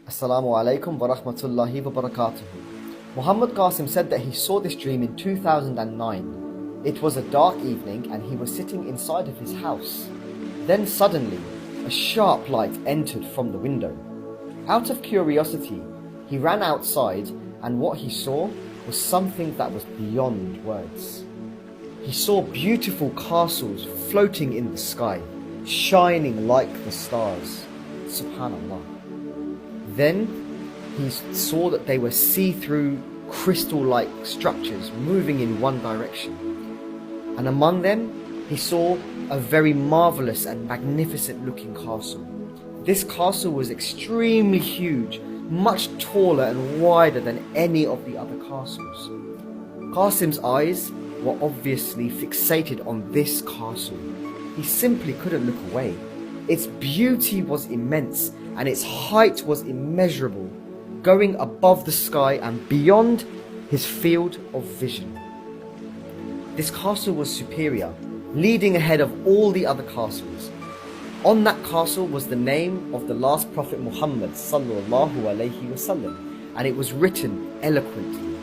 Assalamu alaikum wa rahmatullahi wa barakatuh. Muhammad Qasim said that he saw this dream in 2009. It was a dark evening and he was sitting inside of his house. Then suddenly, a sharp light entered from the window. Out of curiosity, he ran outside and what he saw was something that was beyond words. He saw beautiful castles floating in the sky, shining like the stars. Subhanallah. Then he saw that they were see-through, crystal-like structures moving in one direction. And among them, he saw a very marvelous and magnificent-looking castle. This castle was extremely huge, much taller and wider than any of the other castles. Qasim's eyes were obviously fixated on this castle. He simply couldn't look away. Its beauty was immense and its height was immeasurable, going above the sky and beyond his field of vision. This castle was superior, leading ahead of all the other castles. On that castle was the name of the last Prophet Muhammad Solollohu, and it was written eloquently.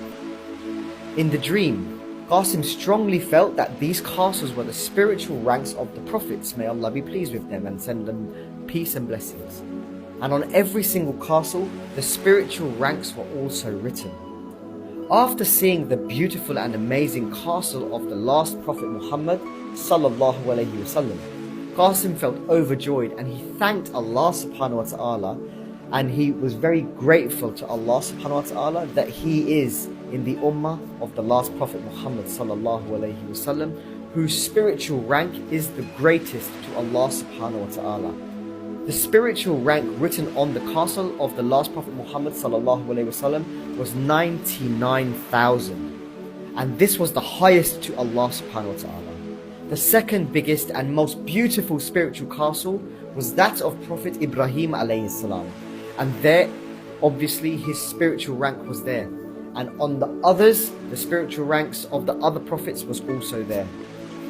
In the dream, Qasim strongly felt that these castles were the spiritual ranks of the prophets, may Allah be pleased with them and send them peace and blessings. And on every single castle, the spiritual ranks were also written. After seeing the beautiful and amazing castle of the last Prophet Muhammad Solollohu alaihi wasallam, Qasim felt overjoyed and he thanked Allah subhanahu wa ta'ala, and he was very grateful to Allah subhanahu wa ta'ala that he is in the ummah of the last Prophet Muhammad Solollohu alaihi wasallam, whose spiritual rank is the greatest to Allah subhanahu wa ta'ala. The spiritual rank written on the castle of the last Prophet Muhammad Solollohu alaihi wasallam was 99,000, and this was the highest to Allah subhanahu wa ta'ala. The second biggest and most beautiful spiritual castle was that of Prophet Ibrahim alaihiwasalam, and there obviously his spiritual rank was there, and on the others the spiritual ranks of the other prophets was also there.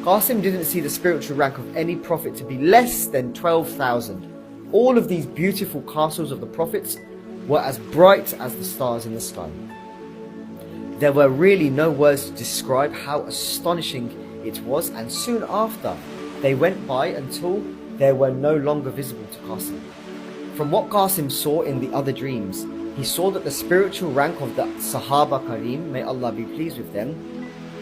Qasim didn't see the spiritual rank of any prophet to be less than 12,000. All of these beautiful castles of the prophets were as bright as the stars in the sky. There were really no words to describe how astonishing it was, and soon after they went by until they were no longer visible to Qasim. From what Qasim saw in the other dreams, he saw that the spiritual rank of the Sahaba Kareem, may Allah be pleased with them,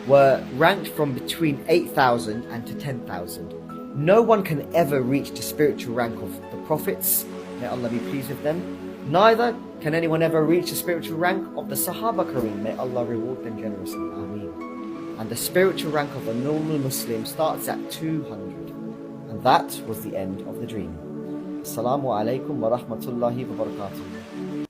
were ranked from between 8,000 and to 10,000. No one can ever reach the spiritual rank of the prophets, may Allah be pleased with them. Neither can anyone ever reach the spiritual rank of the Sahaba Kareem, may Allah reward them generously. Ameen. And the spiritual rank of a normal Muslim starts at 200. And that was the end of the dream. Assalamu alaikum wa rahmatullahi wa barakatuh.